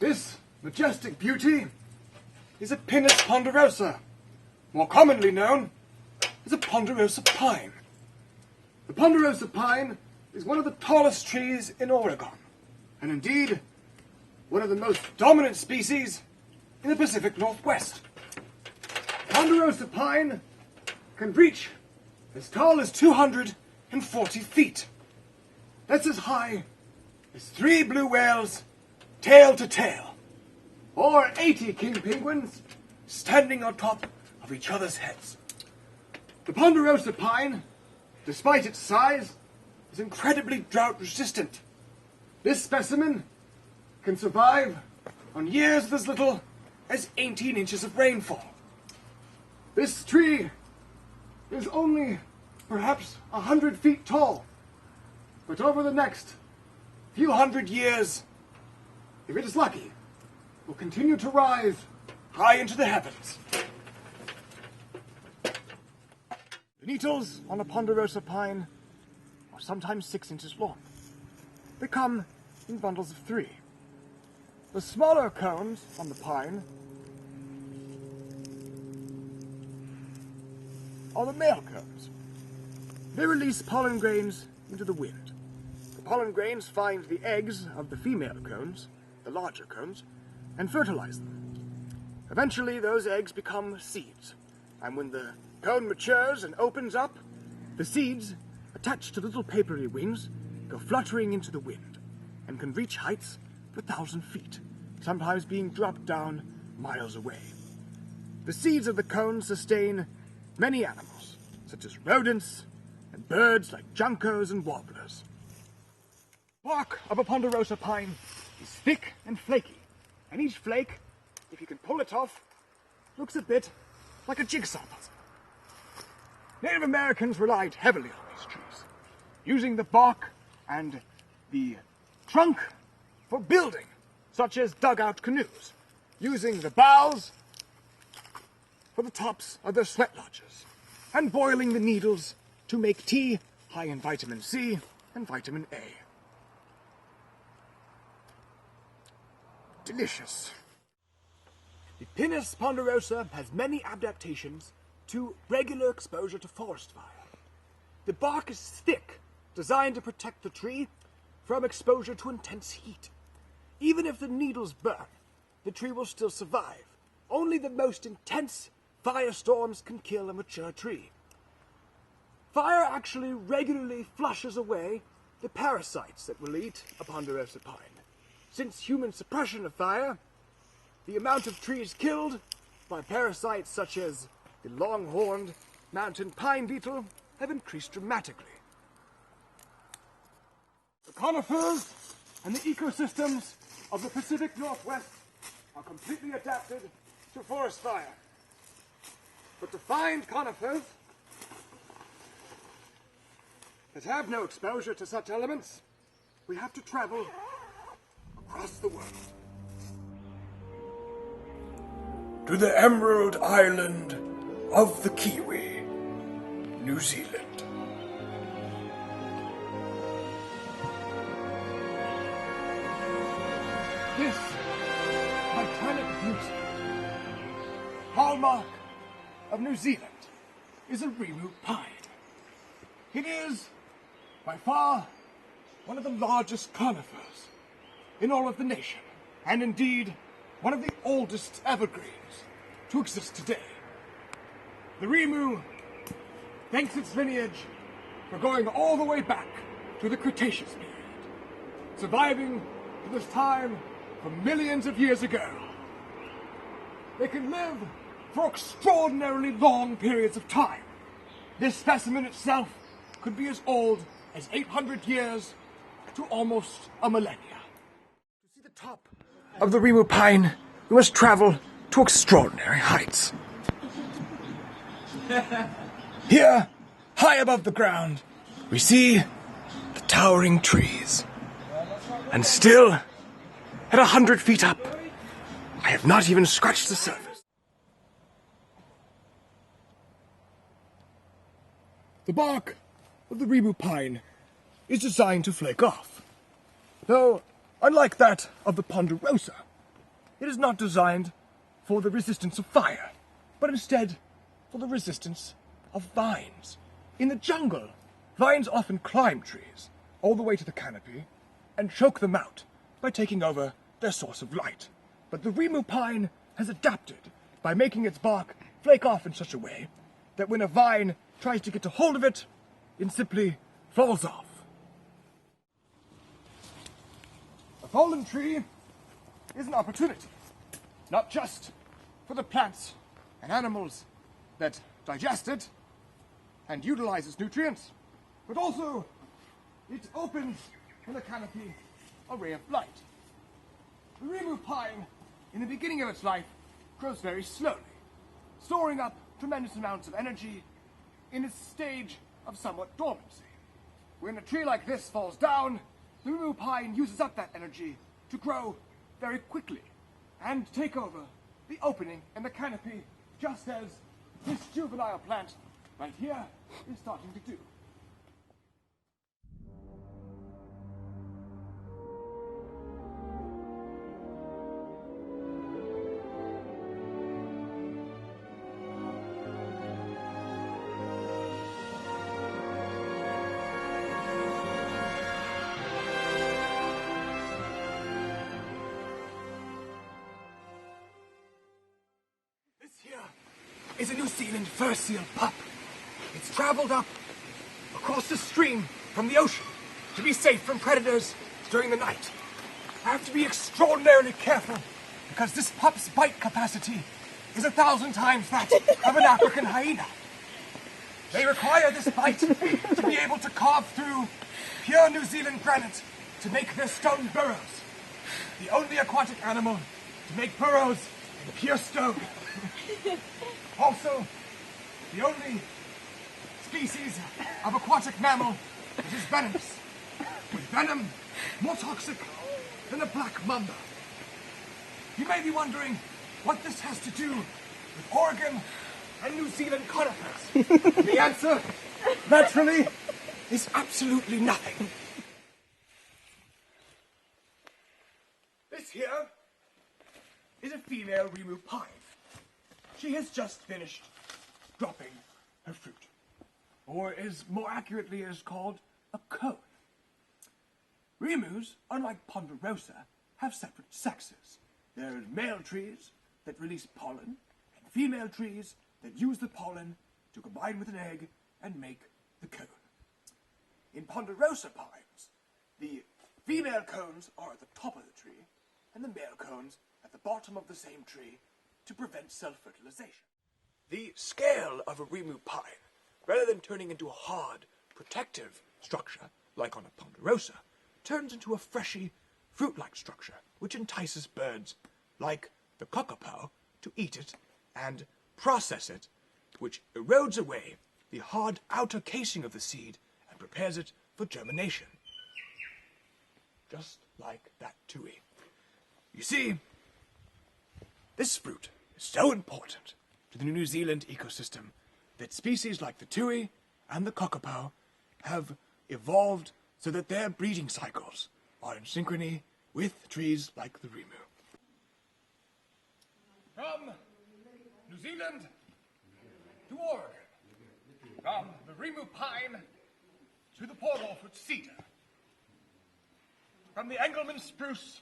This majestic beauty is a Pinus ponderosa, more commonly known as a ponderosa pine. The ponderosa pine is one of the tallest trees in Oregon, and indeed one of the most dominant species in the Pacific Northwest. Ponderosa pine can reach as tall as 240 feet. That's as high as 3 blue whales, tail to tail, or 80 king penguins standing on top of each other's heads. The ponderosa pine, despite its size, is incredibly drought resistant. This specimen can survive on years with as little as 18 inches of rainfall. This tree is only perhaps 100 feet tall, but over the next few hundred years, if it is lucky, will continue to rise high into the heavens. The needles on a ponderosa pine are sometimes 6 inches long. They come in bundles of 3. The smaller cones on the pine are the male cones. They release pollen grains into the wind. The pollen grains find the eggs of the female cones, the larger cones, and fertilize them. Eventually, those eggs become seeds, and when the cone matures and opens up, the seeds, attached to little papery wings, go fluttering into the wind and can reach heights of 1,000 feet, sometimes being dropped down miles away. The seeds of the cones sustain many animals, such as rodents and birds like juncos and warblers. The bark of a ponderosa pine is thick and flaky, and each flake, if you can pull it off, looks a bit like a jigsaw puzzle. Native Americans relied heavily on these trees, using the bark and the trunk for building, such as dugout canoes, using the boughs for the tops of their sweat lodges, and boiling the needles to make tea high in vitamin C and vitamin A. Delicious. The Pinus ponderosa has many adaptations to regular exposure to forest fire. The bark is thick, designed to protect the tree from exposure to intense heat. Even if the needles burn, the tree will still survive. Only the most intense firestorms can kill a mature tree. Fire actually regularly flushes away the parasites that will eat a ponderosa pine. Since human suppression of fire, the amount of trees killed by parasites such as the long-horned mountain pine beetle have increased dramatically. The conifers and the ecosystems of the Pacific Northwest are completely adapted to forest fire. But to find conifers that have no exposure to such elements, we have to travel across the world. To the Emerald Island of the Kiwi, New Zealand. This titanic beauty, hallmark of New Zealand, is a Rimu pine. It is, by far, one of the largest conifers in all of the nation, and indeed, one of the oldest evergreens to exist today. The Rimu thanks its lineage for going all the way back to the Cretaceous period, surviving to this time for millions of years ago. They can live for extraordinarily long periods of time. This specimen itself could be as old as 800 years to almost a millennia. To see the top of the Rimu pine, we must travel to extraordinary heights. Here, high above the ground, we see the towering trees. And still, at 100 feet up, I have not even scratched the surface. The bark of the Rimu pine is designed to flake off, though, unlike that of the ponderosa, It is not designed for the resistance of fire, but instead for the resistance of vines. In the jungle, vines often climb trees all the way to the canopy and choke them out by taking over their source of light. But the Rimu pine has adapted by making its bark flake off in such a way that when a vine tries to get a hold of it, it simply falls off. A fallen tree is an opportunity, not just for the plants and animals that digest it and utilize its nutrients, but also it opens in the canopy a ray of light. The Rimu pine, in the beginning of its life, grows very slowly, storing up tremendous amounts of energy in its stage of somewhat dormancy. When a tree like this falls down, the Rimu pine uses up that energy to grow very quickly and take over the opening in the canopy, just as this juvenile plant right here is starting to do. Is a New Zealand fur seal pup. It's traveled up across the stream from the ocean to be safe from predators during the night. I have to be extraordinarily careful because this pup's bite capacity is 1,000 times that of an African hyena. They require this bite to be able to carve through pure New Zealand granite to make their stone burrows. The only aquatic animal to make burrows in pure stone. Also, the only species of aquatic mammal that is venomous, with venom more toxic than a black mamba. You may be wondering what this has to do with Oregon and New Zealand conifers. The answer, naturally, is absolutely nothing. This here is a female Rimu pine. She has just finished dropping her fruit, or is more accurately is called a cone. Rimus, unlike Ponderosa, have separate sexes. There are male trees that release pollen, and female trees that use the pollen to combine with an egg and make the cone. In Ponderosa pines, the female cones are at the top of the tree, and the male cones at the bottom of the same tree, to prevent self-fertilization. The scale of a Rimu pine, rather than turning into a hard, protective structure, like on a Ponderosa, turns into a fleshy, fruit-like structure, which entices birds, like the kakapo, to eat it and process it, which erodes away the hard outer casing of the seed and prepares it for germination. Just like that tui. You see, this fruit is so important to the New Zealand ecosystem that species like the tui and the kakapo have evolved so that their breeding cycles are in synchrony with trees like the Rimu. From New Zealand to Oregon, from the Rimu pine to the Port Orford cedar, from the Engelmann spruce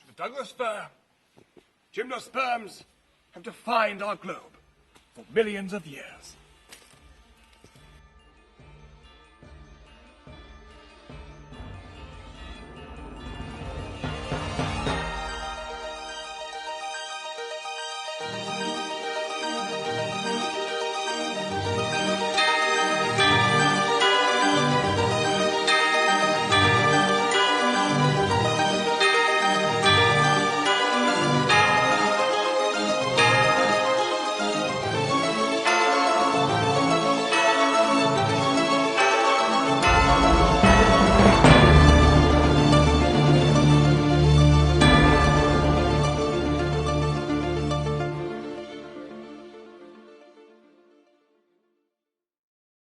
to the Douglas fir, Gymnosperms have defined our globe for millions of years.